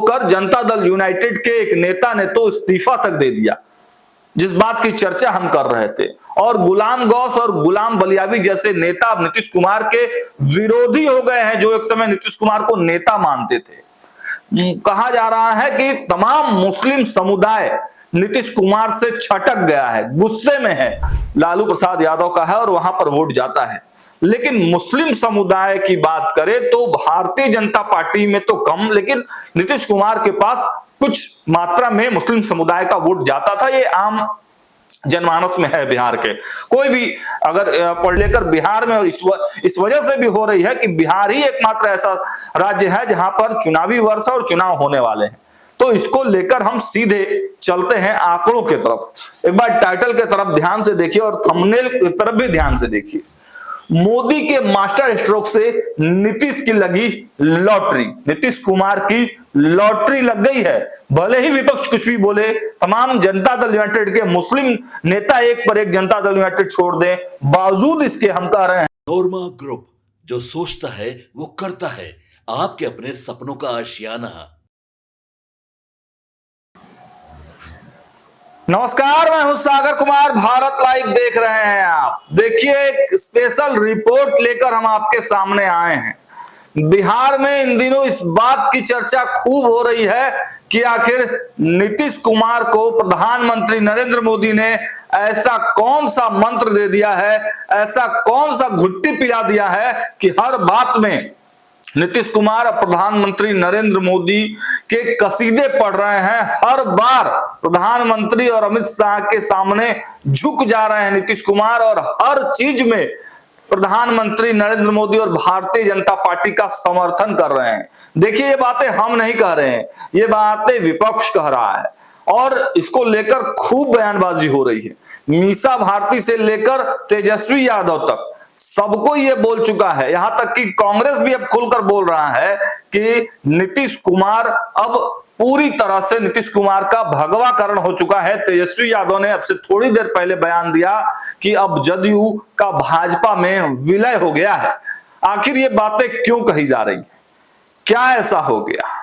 होकर जनता दल यूनाइटेड के एक नेता ने तो इस्तीफा तक दे दिया, जिस बात की चर्चा हम कर रहे थे। और गुलाम गौस और गुलाम बलियावी जैसे नेता अब नीतीश कुमार के विरोधी हो गए हैं, जो एक समय नीतीश कुमार को नेता मानते थे। कहा जा रहा है कि तमाम मुस्लिम समुदाय नीतीश कुमार से छटक गया है, गुस्से में है, लालू प्रसाद यादव का है और वहां पर वोट जाता है। लेकिन मुस्लिम समुदाय की बात करें तो भारतीय जनता पार्टी में तो कम, लेकिन नीतीश कुमार के पास कुछ मात्रा में मुस्लिम समुदाय का वोट जाता था। ये आम जनमानस में है बिहार के। कोई भी अगर पढ़ लेकर बिहार में, इस वजह से भी हो रही है कि बिहार ही एकमात्र ऐसा राज्य है जहां पर चुनावी वर्ष और चुनाव होने वाले हैं। तो इसको लेकर हम सीधे चलते हैं आंकड़ों की तरफ। एक बार टाइटल की तरफ ध्यान से देखिए और थंबनेल की तरफ भी ध्यान से देखिए। मोदी के मास्टर स्ट्रोक से नीतीश की लगी लॉटरी, नीतीश कुमार की लॉटरी लग गई है। भले ही विपक्ष कुछ भी बोले, तमाम जनता दल यूनाइटेड के मुस्लिम नेता एक पर एक जनता दल यूनाइटेड छोड़ दें, बावजूद इसके हम कह रहे हैं नोरमा ग्रुप, जो सोचता है वो करता है, आपके अपने सपनों का आशियाना। नमस्कार, मैं हूं सागर कुमार, भारत लाइव देख रहे हैं आप। देखिए, एक स्पेशल रिपोर्ट लेकर हम आपके सामने आए हैं। बिहार में इन दिनों इस बात की चर्चा खूब हो रही है कि आखिर नीतीश कुमार को प्रधानमंत्री नरेंद्र मोदी ने ऐसा कौन सा मंत्र दे दिया है, ऐसा कौन सा घुट्टी पिला दिया है कि हर बात में नीतीश कुमार प्रधानमंत्री नरेंद्र मोदी के कसीदे पढ़ रहे हैं। हर बार प्रधानमंत्री और अमित शाह के सामने झुक जा रहे हैं नीतीश कुमार और हर चीज में प्रधानमंत्री नरेंद्र मोदी और भारतीय जनता पार्टी का समर्थन कर रहे हैं। देखिए, ये बातें हम नहीं कह रहे हैं, ये बातें विपक्ष कह रहा है और इसको लेकर खूब बयानबाजी हो रही है। मीसा भारती से लेकर तेजस्वी यादव तक सबको ये बोल चुका है, यहां तक कि कांग्रेस भी अब खुलकर बोल रहा है कि नीतीश कुमार अब पूरी तरह से नीतीश कुमार का भगवाकरण हो चुका है। तेजस्वी यादव ने अब से थोड़ी देर पहले बयान दिया कि अब जदयू का भाजपा में विलय हो गया है। आखिर ये बातें क्यों कही जा रही है, क्या ऐसा हो गया?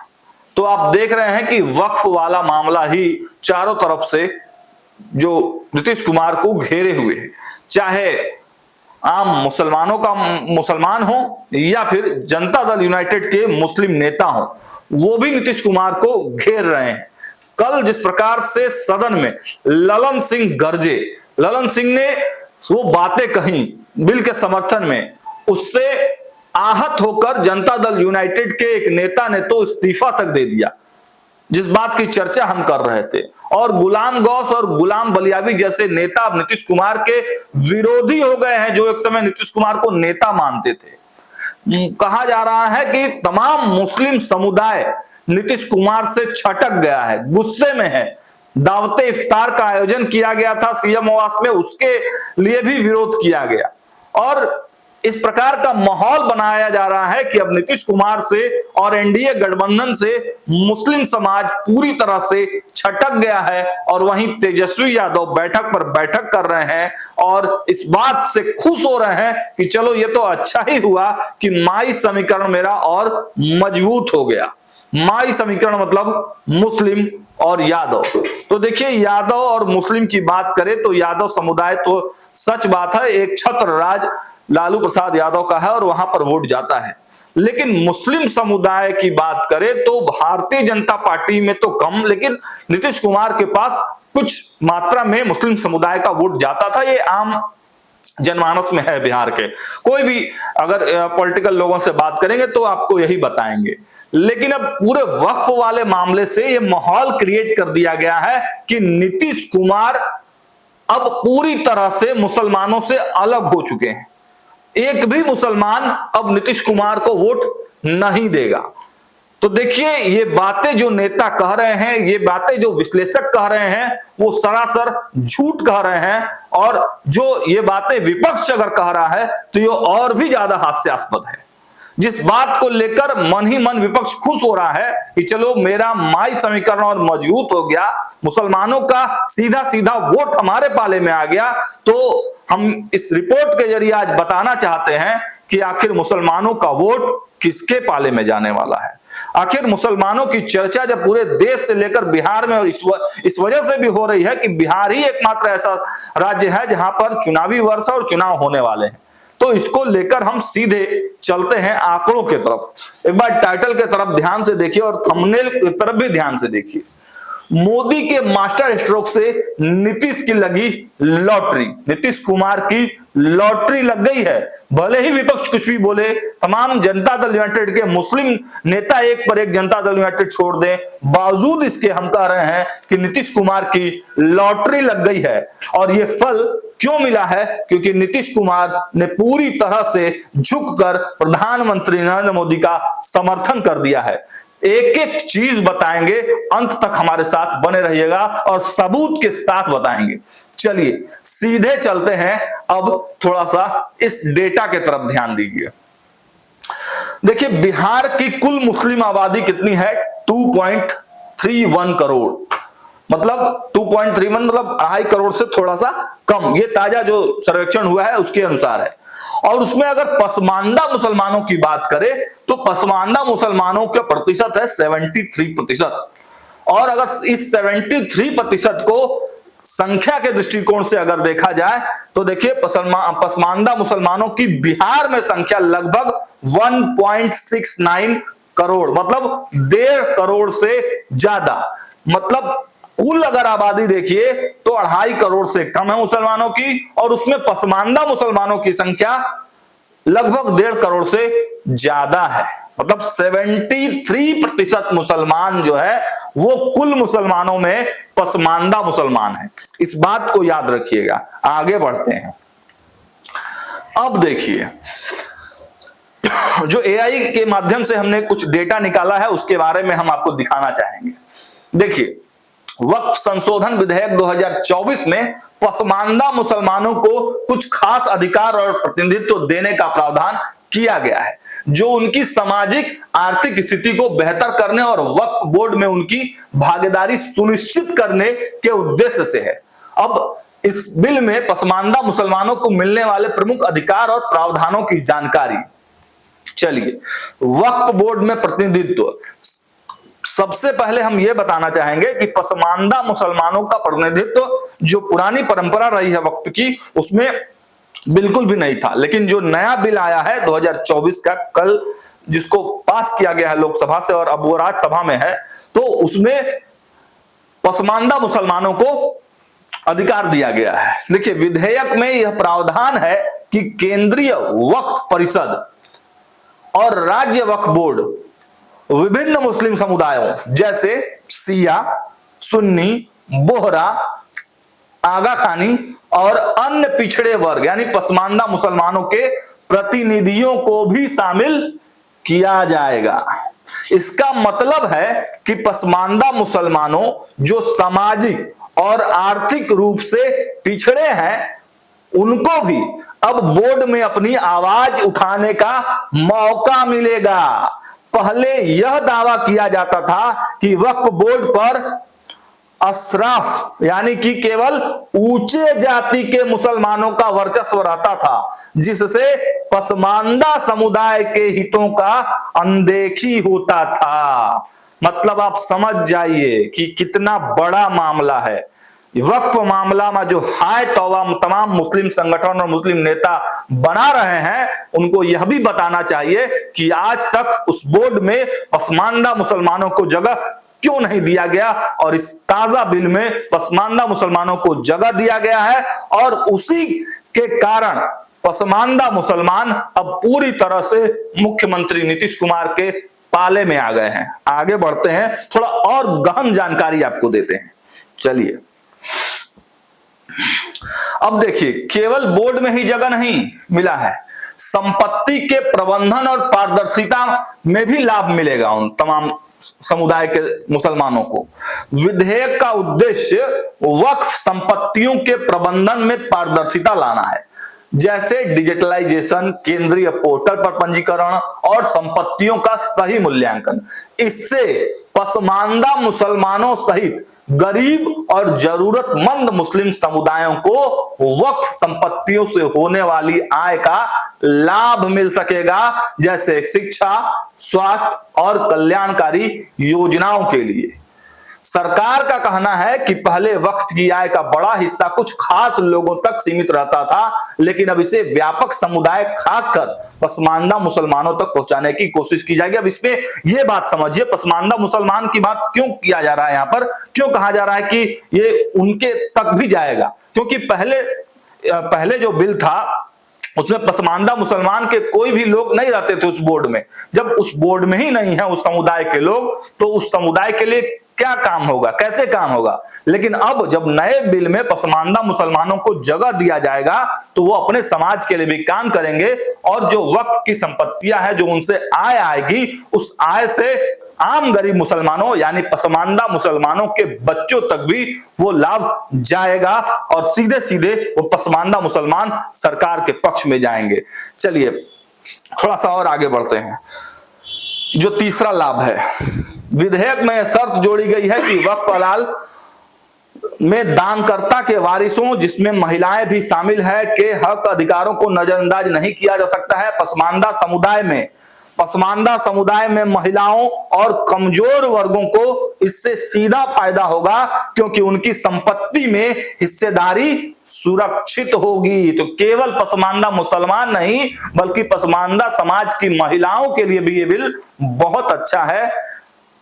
तो आप देख रहे हैं कि वक्फ वाला मामला ही चारों तरफ से जो नीतीश कुमार को घेरे हुए है, चाहे आम मुसलमान हो या फिर जनता दल यूनाइटेड के मुस्लिम नेता हो, वो भी नीतीश कुमार को घेर रहे हैं। कल जिस प्रकार से सदन में ललन सिंह गरजे, ललन सिंह ने वो बातें कही बिल के समर्थन में, उससे आहत होकर जनता दल यूनाइटेड के एक नेता ने तो इस्तीफा तक दे दिया, जिस बात की चर्चा हम कर रहे थे। और गुलाम गौस और गुलाम बलियावी जैसे नेता अब नीतीश कुमार के विरोधी हो गए हैं, जो एक समय नीतीश कुमार को नेता मानते थे। कहा जा रहा है कि तमाम मुस्लिम समुदाय नीतीश कुमार से छटक गया है, गुस्से में है। दावते इफ्तार का आयोजन किया गया था सीएम आवास में, उसके लिए भी विरोध किया गया और इस प्रकार का माहौल बनाया जा रहा है कि अब नीतीश कुमार से और एनडीए गठबंधन से मुस्लिम समाज पूरी तरह से छटक गया है। और वहीं तेजस्वी यादव बैठक पर बैठक कर रहे हैं और इस बात से खुश हो रहे हैं कि चलो ये तो अच्छा ही हुआ कि माई समीकरण मेरा और मजबूत हो गया। माई समीकरण मतलब मुस्लिम और यादव। तो देखिए, यादव और मुस्लिम की बात करें तो यादव समुदाय तो सच बात है एक छत्र राज लालू प्रसाद यादव का है और वहां पर वोट जाता है। लेकिन मुस्लिम समुदाय की बात करें तो भारतीय जनता पार्टी में तो कम, लेकिन नीतीश कुमार के पास कुछ मात्रा में मुस्लिम समुदाय का वोट जाता था। ये आम जनमानस में है बिहार के। कोई भी अगर पॉलिटिकल लोगों से बात करेंगे तो आपको यही बताएंगे। लेकिन अब पूरे वक्फ वाले मामले से ये माहौल क्रिएट कर दिया गया है कि नीतीश कुमार अब पूरी तरह से मुसलमानों से अलग हो चुके हैं। एक भी मुसलमान अब नीतीश कुमार को वोट नहीं देगा। तो देखिए, ये बातें जो नेता कह रहे हैं, ये बातें जो विश्लेषक कह रहे हैं, वो सरासर झूठ कह रहे हैं। और जो ये बातें विपक्ष अगर कह रहा है तो ये और भी ज्यादा हास्यास्पद है। जिस बात को लेकर मन ही मन विपक्ष खुश हो रहा है कि चलो मेरा माई समीकरण और मजबूत हो गया, मुसलमानों का सीधा सीधा वोट हमारे पाले में आ गया। तो हम इस रिपोर्ट के जरिए आज बताना चाहते हैं कि आखिर मुसलमानों का वोट किसके पाले में जाने वाला है। आखिर मुसलमानों की चर्चा जब पूरे देश से लेकर बिहार में इस वजह से भी हो रही है कि बिहार ही एकमात्र ऐसा राज्य है जहां पर चुनावी वर्ष और चुनाव होने वाले हैं, तो इसको लेकर हम सीधे चलते हैं आंकड़ों की तरफ। एक बार टाइटल की तरफ ध्यान से देखिए और थंबनेल की तरफ भी ध्यान से देखिए। मोदी के मास्टर स्ट्रोक से नीतीश की लगी लॉटरी, नीतीश कुमार की लॉटरी लग गई है। भले ही विपक्ष कुछ भी बोले, तमाम जनता दल यूनाइटेड के मुस्लिम नेता एक पर एक जनता दल यूनाइटेड छोड़ दें, बावजूद इसके हम कह रहे हैं कि नीतीश कुमार की लॉटरी लग गई है। और ये फल क्यों मिला है? क्योंकि नीतीश कुमार ने पूरी तरह से झुककर प्रधानमंत्री नरेंद्र मोदी का समर्थन कर दिया है। एक एक चीज बताएंगे, अंत तक हमारे साथ बने रहिएगा और सबूत के साथ बताएंगे। चलिए सीधे चलते हैं, अब थोड़ा सा इस डेटा के तरफ ध्यान दीजिए। देखिए बिहार की कुल मुस्लिम आबादी कितनी है? 2.31 करोड़, मतलब 2.31 मतलब 2.5 करोड़ से थोड़ा सा कम, ये ताजा जो सर्वेक्षण हुआ है उसके अनुसार है। और उसमें अगर पसमानदा मुसलमानों की बात करें तो पसमानदा मुसलमानों का प्रतिशत है 73%। और अगर इस 73% को संख्या के दृष्टिकोण से अगर देखा जाए तो देखिए पसमानदा मुसलमानों की बिहार में संख्या लगभग 1.69 करोड़, मतलब 1.5 करोड़ से ज्यादा। मतलब कुल अगर आबादी देखिए तो 2.5 करोड़ से कम है मुसलमानों की, और उसमें पसमानदा मुसलमानों की संख्या लगभग 1.5 करोड़ से ज्यादा है। मतलब 73% मुसलमान जो है वो कुल मुसलमानों में पसमानदा मुसलमान है। इस बात को याद रखिएगा। आगे बढ़ते हैं। अब देखिए जो एआई के माध्यम से हमने कुछ डेटा निकाला है उसके बारे में हम आपको दिखाना चाहेंगे। देखिए वक्फ संशोधन विधेयक 2024 में पसमानदा मुसलमानों को कुछ खास अधिकार और प्रतिनिधित्व देने का प्रावधान किया गया है, जो उनकी सामाजिक आर्थिक स्थिति को बेहतर करने और वक्फ बोर्ड में उनकी भागीदारी सुनिश्चित करने के उद्देश्य से है। अब इस बिल में पसमानदा मुसलमानों को मिलने वाले प्रमुख अधिकार और प्रावधानों की जानकारी। चलिए वक्फ बोर्ड में प्रतिनिधित्व, सबसे पहले हम यह बताना चाहेंगे कि पसमानदा मुसलमानों का प्रतिनिधित्व जो पुरानी परंपरा रही है वक्त की, उसमें बिल्कुल भी नहीं था। लेकिन जो नया बिल आया है 2024 का, कल जिसको पास किया गया है लोकसभा से और अब वो राज्यसभा में है, तो उसमें पसमानदा मुसलमानों को अधिकार दिया गया है। देखिए विधेयक में यह प्रावधान है कि केंद्रीय वक्फ परिषद और राज्य वक्फ बोर्ड विभिन्न मुस्लिम समुदायों जैसे शिया, सुन्नी, बोहरा, आगा खानी और अन्य पिछड़े वर्ग यानी पसमानदा मुसलमानों के प्रतिनिधियों को भी शामिल किया जाएगा। इसका मतलब है कि पसमानदा मुसलमानों जो सामाजिक और आर्थिक रूप से पिछड़े हैं उनको भी अब बोर्ड में अपनी आवाज उठाने का मौका मिलेगा। पहले यह दावा किया जाता था कि वक्फ बोर्ड पर अशराफ यानी कि केवल ऊंचे जाति के मुसलमानों का वर्चस्व रहता था, जिससे पसमानदा समुदाय के हितों का अनदेखी होता था। मतलब आप समझ जाइए कि कितना बड़ा मामला है। वक्फ मामला में जो हाय तौबा तमाम मुस्लिम संगठन और मुस्लिम नेता बना रहे हैं, उनको यह भी बताना चाहिए कि आज तक उस बोर्ड में पसमानदा मुसलमानों को जगह क्यों नहीं दिया गया, और इस ताजा बिल में पसमानदा मुसलमानों को जगह दिया गया है। और उसी के कारण पसमानदा मुसलमान अब पूरी तरह से मुख्यमंत्री नीतीश कुमार के पाले में आ गए हैं। आगे बढ़ते हैं, थोड़ा और गहन जानकारी आपको देते हैं। चलिए अब देखिए केवल बोर्ड में ही जगह नहीं मिला है, संपत्ति के प्रबंधन और पारदर्शिता में भी लाभ मिलेगा उन तमाम समुदाय के मुसलमानों को। विधेयक का उद्देश्य वक्फ संपत्तियों के प्रबंधन में पारदर्शिता लाना है, जैसे डिजिटलाइजेशन, केंद्रीय पोर्टल पर पंजीकरण और संपत्तियों का सही मूल्यांकन। इससे पसमानदा मुसलमानों सहित गरीब और जरूरतमंद मुस्लिम समुदायों को वक्फ संपत्तियों से होने वाली आय का लाभ मिल सकेगा, जैसे शिक्षा, स्वास्थ्य और कल्याणकारी योजनाओं के लिए। सरकार का कहना है कि पहले वक्फ की आय का बड़ा हिस्सा कुछ खास लोगों तक सीमित रहता था, लेकिन अब इसे व्यापक समुदाय खासकर पसमानदा मुसलमानों तक पहुंचाने की कोशिश की जाएगी। अब इसमें यह बात समझिए, पसमानदा मुसलमान की बात क्यों किया जा रहा है, यहां पर क्यों कहा जा रहा है कि ये उनके तक भी जाएगा, क्योंकि पहले जो बिल था उसमें पसमानदा मुसलमान के कोई भी लोग नहीं रहते थे उस बोर्ड में। जब उस बोर्ड में ही नहीं है उस समुदाय के लोग, तो उस समुदाय के लिए क्या काम होगा, कैसे काम होगा। लेकिन अब जब नए बिल में पसमानदा मुसलमानों को जगह दिया जाएगा तो वो अपने समाज के लिए भी काम करेंगे, और जो वक्फ की संपत्तियां हैं, जो उनसे आय आएगी, उस आय से आम गरीब मुसलमानों यानी पसमानदा मुसलमानों के बच्चों तक भी वो लाभ जाएगा, और सीधे सीधे वो पसमानदा मुसलमान सरकार के पक्ष में जाएंगे। चलिए थोड़ा सा और आगे बढ़ते हैं। जो तीसरा लाभ है, विधेयक में यह शर्त जोड़ी गई है कि वक्फ हलाल में दानकर्ता के वारिसों, जिसमें महिलाएं भी शामिल है, के हक अधिकारों को नजरअंदाज नहीं किया जा सकता है। पसमानदा समुदाय में महिलाओं और कमजोर वर्गों को इससे सीधा फायदा होगा, क्योंकि उनकी संपत्ति में हिस्सेदारी सुरक्षित होगी। तो केवल पसमानदा मुसलमान नहीं, बल्कि पसमानदा समाज की महिलाओं के लिए भी ये बिल बहुत अच्छा है।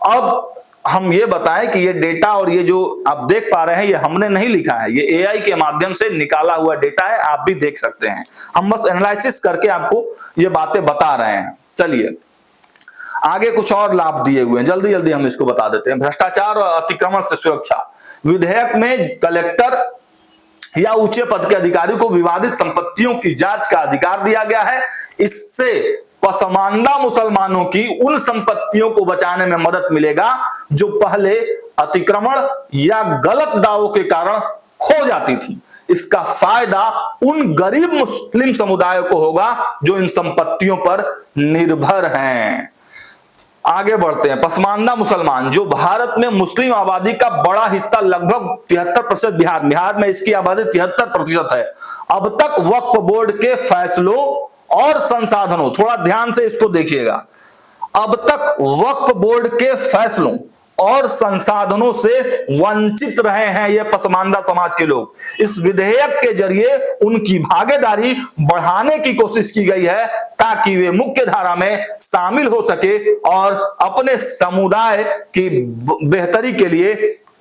अब हम ये बताएं कि ये डेटा और ये जो आप देख पा रहे हैं, ये हमने नहीं लिखा है, ये एआई के माध्यम से निकाला हुआ डेटा है, आप भी देख सकते हैं। हम बस एनालिसिस करके आपको ये बातें बता रहे हैं। चलिए आगे कुछ और लाभ दिए हुए हैं, जल्दी जल्दी हम इसको बता देते हैं। भ्रष्टाचार और अतिक्रमण से सुरक्षा, विधेयक में कलेक्टर या ऊंचे पद के अधिकारी को विवादित संपत्तियों की जांच का अधिकार दिया गया है। इससे पसमानदा मुसलमानों की उन संपत्तियों को बचाने में मदद मिलेगा जो पहले अतिक्रमण या गलत दावों के कारण खो जाती थी। इसका फायदा उन गरीब मुस्लिम समुदायों को होगा जो इन संपत्तियों पर निर्भर हैं। आगे बढ़ते हैं। पसमानदा मुसलमान, जो भारत में मुस्लिम आबादी का बड़ा हिस्सा, लगभग 73% बिहार में इसकी आबादी 73% है। अब तक वक्फ बोर्ड के फैसलों और संसाधनों, थोड़ा ध्यान से इसको देखिएगा, अब तक वक्फ बोर्ड के फैसलों और संसाधनों से वंचित रहे हैं ये पसमानदा समाज के लोग। इस विधेयक के जरिए उनकी भागीदारी बढ़ाने की कोशिश की गई है, ताकि वे मुख्य धारा में शामिल हो सके और अपने समुदाय की बेहतरी के लिए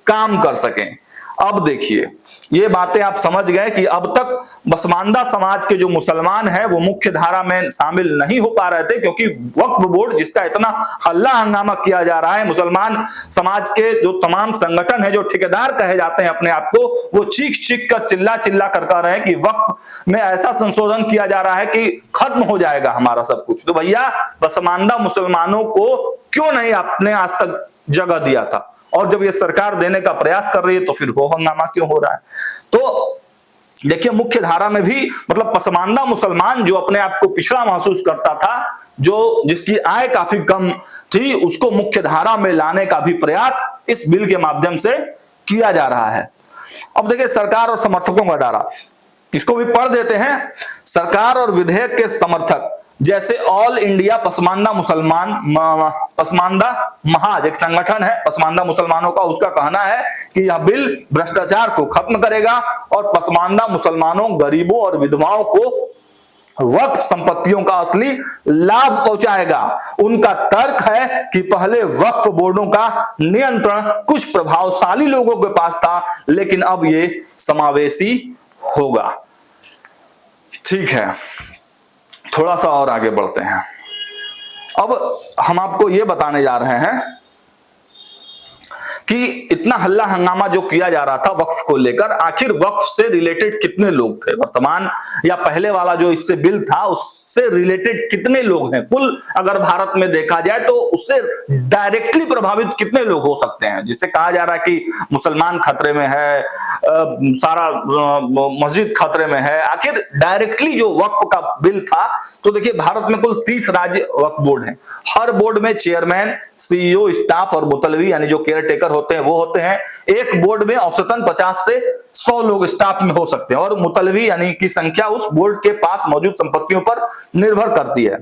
काम कर सकें। अब देखिए, ये बातें आप समझ गए कि अब तक पसमानदा समाज के जो मुसलमान हैं वो मुख्य धारा में शामिल नहीं हो पा रहे थे, क्योंकि वक्फ बोर्ड जिसका इतना हल्ला हंगामा किया जा रहा है, मुसलमान समाज के जो तमाम संगठन है, जो ठेकेदार कहे जाते हैं अपने आप को, वो चीख चीख कर चिल्ला चिल्ला कर कह रहे हैं कि वक्फ में ऐसा संशोधन किया जा रहा है कि खत्म हो जाएगा हमारा सब कुछ। तो भैया, पसमानदा मुसलमानों को क्यों नहीं आपने आज तक जगह दिया था, और जब ये सरकार देने का प्रयास कर रही है तो फिर वो हंगामा क्यों हो रहा है। तो देखिए, मुख्य धारा में भी मतलब पसमानदा मुसलमान जो अपने आप को पिछड़ा महसूस करता था, जो जिसकी आय काफी कम थी, उसको मुख्य धारा में लाने का भी प्रयास इस बिल के माध्यम से किया जा रहा है। अब देखिए, सरकार और समर्थकों का दायरा, इसको भी पढ़ देते हैं। सरकार और विधेयक के समर्थक, जैसे ऑल इंडिया पसमानदा महाज एक संगठन है पसमानदा मुसलमानों का, उसका कहना है कि यह बिल भ्रष्टाचार को खत्म करेगा और पसमानदा मुसलमानों, गरीबों और विधवाओं को वक्फ संपत्तियों का असली लाभ पहुंचाएगा। उनका तर्क है कि पहले वक्फ बोर्डों का नियंत्रण कुछ प्रभावशाली लोगों के पास था, लेकिन अब ये समावेशी होगा। ठीक है, थोड़ा सा और आगे बढ़ते हैं। अब हम आपको यह बताने जा रहे हैं कि इतना हल्ला हंगामा जो किया जा रहा था वक्फ को लेकर, आखिर वक्फ से रिलेटेड कितने लोग थे, वर्तमान या पहले वाला जो इससे बिल था उससे रिलेटेड कितने लोग हैं, कुल अगर भारत में देखा जाए तो उससे डायरेक्टली प्रभावित कितने लोग हो सकते हैं। जिससे कहा जा रहा है कि मुसलमान खतरे में है, सारा मस्जिद खतरे में है। आखिर डायरेक्टली जो वक्फ का बिल था, तो देखिए भारत में कुल 30 राज्य वक्फ बोर्ड हैं। हर बोर्ड में चेयरमैन, सीईओ, स्टाफ और मुतलवी यानी जो केयर टेकर होते हैं वो होते हैं, एक बोर्ड में औसतन 50 से 100 लोग स्टाफ में हो सकते हैं और मुतलवी यानी कि संख्या उस बोर्ड के पास मौजूद संपत्तियों पर निर्भर करती है।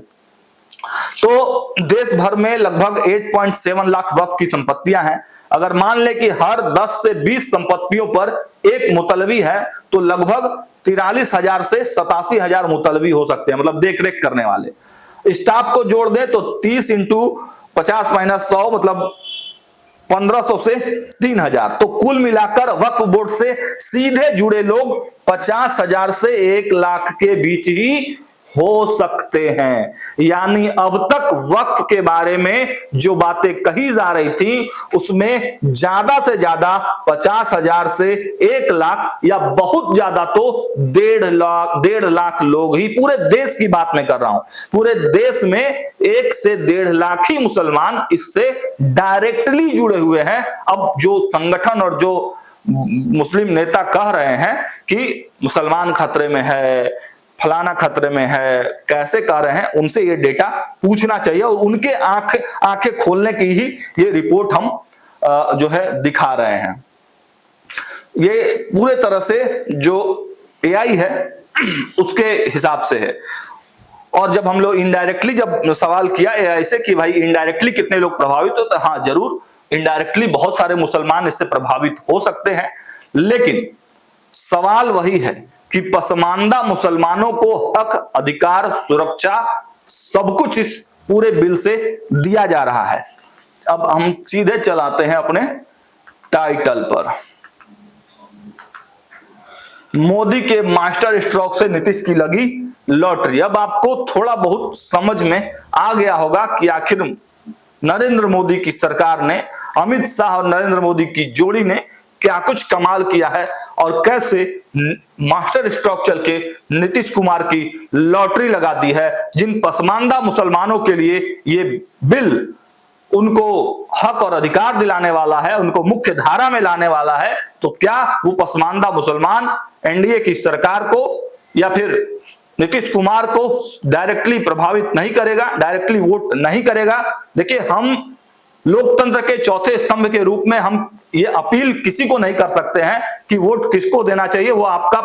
तो देश भर में लगभग 8.7 लाख वक्फ की संपत्तियां हैं। अगर मान ले कि हर 10 से 20 संपत्तियों पर एक मुतलवी है तो लगभग 43,000 से 87,000 मुतलवी हो सकते हैं, मतलब देख रेख करने वाले। स्टाफ को जोड़ दें तो 30 इंटू 50 माइनस 100 मतलब 1500 से 3000। तो कुल मिलाकर वक्फ बोर्ड से सीधे जुड़े लोग 50,000 से 1 लाख के बीच ही हो सकते हैं। यानी अब तक वक्फ के बारे में जो बातें कही जा रही थी उसमें ज्यादा से ज्यादा 50,000 से 1 लाख या बहुत ज्यादा तो 1.5 लाख लोग ही, पूरे देश की बात मैं कर रहा हूं, पूरे देश में 1 से 1.5 लाख ही मुसलमान इससे डायरेक्टली जुड़े हुए हैं। अब जो संगठन और जो मुस्लिम नेता कह रहे हैं कि मुसलमान खतरे में है, फलाना खतरे में है, कैसे कह रहे हैं, उनसे ये डेटा पूछना चाहिए और उनके आंखें खोलने की ही ये रिपोर्ट हम जो है दिखा रहे हैं। ये पूरे तरह से जो एआई है उसके हिसाब से है। और जब हम लोग इनडायरेक्टली जब सवाल किया एआई से कि भाई इनडायरेक्टली कितने लोग प्रभावित हो, तो हाँ जरूर इनडायरेक्टली बहुत सारे मुसलमान इससे प्रभावित हो सकते हैं, लेकिन सवाल वही है कि पसमानदा मुसलमानों को हक, अधिकार, सुरक्षा सब कुछ इस पूरे बिल से दिया जा रहा है। अब हम सीधे चलाते हैं अपने टाइटल पर। मोदी के मास्टर स्ट्रोक से नीतीश की लगी लॉटरी। अब आपको थोड़ा बहुत समझ में आ गया होगा कि आखिर नरेंद्र मोदी की सरकार ने, अमित शाह और नरेंद्र मोदी की जोड़ी ने क्या कुछ कमाल किया है और कैसे मास्टर स्ट्रोक चल के नीतीश कुमार की लॉटरी लगा दी है। जिन पसमानदा मुसलमानों के लिए ये बिल उनको हक और अधिकार दिलाने वाला है, उनको मुख्य धारा में लाने वाला है, तो क्या वो पसमानदा मुसलमान एनडीए की सरकार को या फिर नीतीश कुमार को डायरेक्टली प्रभावित नहीं करेगा, डायरेक्टली वोट नहीं करेगा? देखिए, हम लोकतंत्र के चौथे स्तंभ के रूप में हम ये अपील किसी को नहीं कर सकते हैं कि वोट किसको देना चाहिए, वो आपका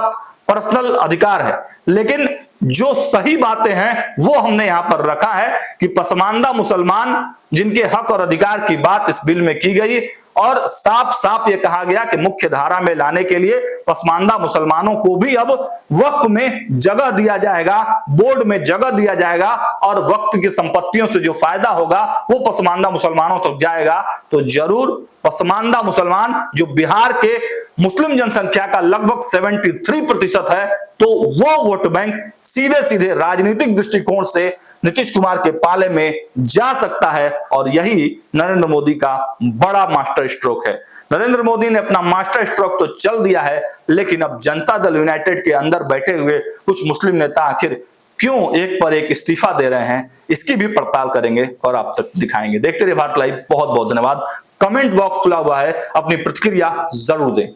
पर्सनल अधिकार है, लेकिन जो सही बातें हैं वो हमने यहां पर रखा है कि पसमानदा मुसलमान जिनके हक और अधिकार की बात इस बिल में की गई और साफ साफ ये कहा गया कि मुख्य धारा में लाने के लिए पसमानदा मुसलमानों को भी अब वक्फ में जगह दिया जाएगा, बोर्ड में जगह दिया जाएगा और वक्फ की संपत्तियों से जो फायदा होगा वो पसमानदा मुसलमानों तक जाएगा। तो जरूर पसमानदा मुसलमान जो बिहार के मुस्लिम जनसंख्या का लगभग 73% है, तो वो वोट बैंक सीधे सीधे राजनीतिक दृष्टिकोण से नीतीश कुमार के पाले में जा सकता है और यही नरेंद्र मोदी का बड़ा मास्टर स्ट्रोक है। नरेंद्र मोदी ने अपना मास्टर स्ट्रोक तो चल दिया है, लेकिन अब जनता दल यूनाइटेड के अंदर बैठे हुए कुछ मुस्लिम नेता आखिर क्यों एक पर एक इस्तीफा दे रहे हैं, इसकी भी पड़ताल करेंगे और आप तक दिखाएंगे। देखते रहिए भारत लाइव। बहुत बहुत धन्यवाद। कमेंट बॉक्स खुला हुआ है, अपनी प्रतिक्रिया जरूर दें।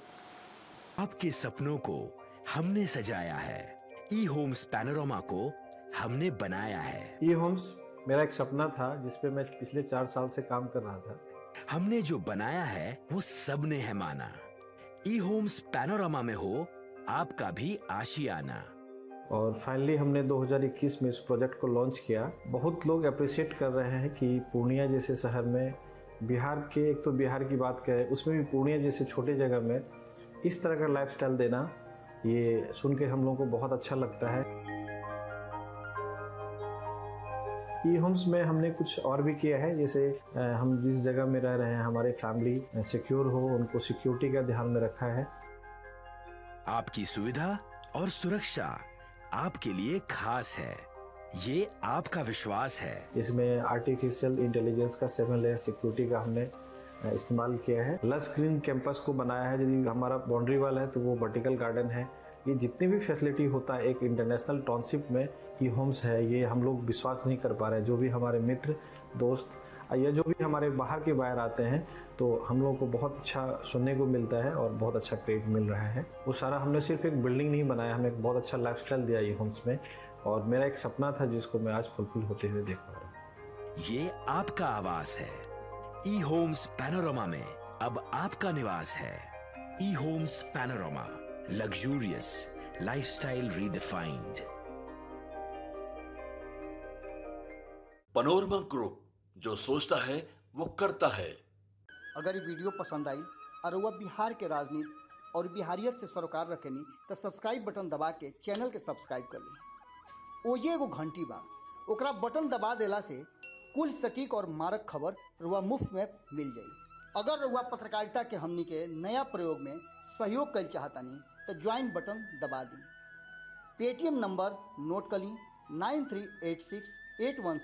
आपके सपनों को हमने सजाया है, ई होम्स पैनोरामा को हमने बनाया है। ई होम्स मेरा एक सपना था जिस पे मैं पिछले 4 साल से काम कर रहा था। हमने जो बनाया है वो सबने है माना। ई होम्स पैनोरामा में हो आपका भी आशियाना। और फाइनली हमने 2021 में इस प्रोजेक्ट को लॉन्च किया। बहुत लोग अप्रिशिएट कर रहे हैं कि पूर्णिया जैसे शहर में, बिहार के, एक तो बिहार की बात करें उसमें भी पूर्णिया जैसे छोटे जगह में इस तरह का लाइफस्टाइल देना, ये सुन के हम लोगों को बहुत अच्छा लगता है। ई होम्स में हमने कुछ और भी किया है, जैसे हम जिस जगह में रह रहे हैं हमारे फैमिली सिक्योर हो, उनको सिक्योरिटी का ध्यान में रखा है। आपकी सुविधा और सुरक्षा आपके लिए खास है, ये आपका विश्वास है। इसमें आर्टिफिशियल इंटेलिजेंस का 7 लेयर सिक्योरिटी का हमने इस्तेमाल किया है। लस ग्रीन कैंपस को बनाया है, यदि हमारा बाउंड्री वाल है तो वो वर्टिकल गार्डन है। ये जितनी भी फैसिलिटी होता है एक इंटरनेशनल टाउनशिप में ई होम्स है, ये हम लोग विश्वास नहीं कर पा रहे हैं। जो भी हमारे मित्र दोस्त या जो भी हमारे बाहर के बाहर आते हैं तो हम लोगों को बहुत अच्छा सुनने को मिलता है और बहुत अच्छा क्रेडिट मिल रहा है। वो सारा हमने सिर्फ एक बिल्डिंग नहीं बनाया, हमें एक बहुत अच्छा लाइफस्टाइल दिया ई होम्स में, और मेरा एक सपना था जिसको मैं आज फुलफिल होते हुए देख पा रहा हूँ। ये आपका आवास है। ई होम्स पैनोरामा में अब आपका निवास है। E homes Panorama, luxurious lifestyle redefined. Panorama group, जो सोचता है वो करता है। अगर ये वीडियो पसंद आई और वह बिहार के राजनीति और बिहारियत से सरोकार रखेनी तो सब्सक्राइब बटन दबा के चैनल के सब्सक्राइब कर ली। ओजे एगो घंटी बा, ओकरा बटन दबा देला से कुल सटीक और मारक खबर रुआ मुफ्त में मिल जाई। अगर रुआ पत्रकारिता के हमनी के नया प्रयोग में सहयोग कर चाहतानी तो ज्वाइन बटन दबा दी। पेटीएम नंबर नोट कर ली 938681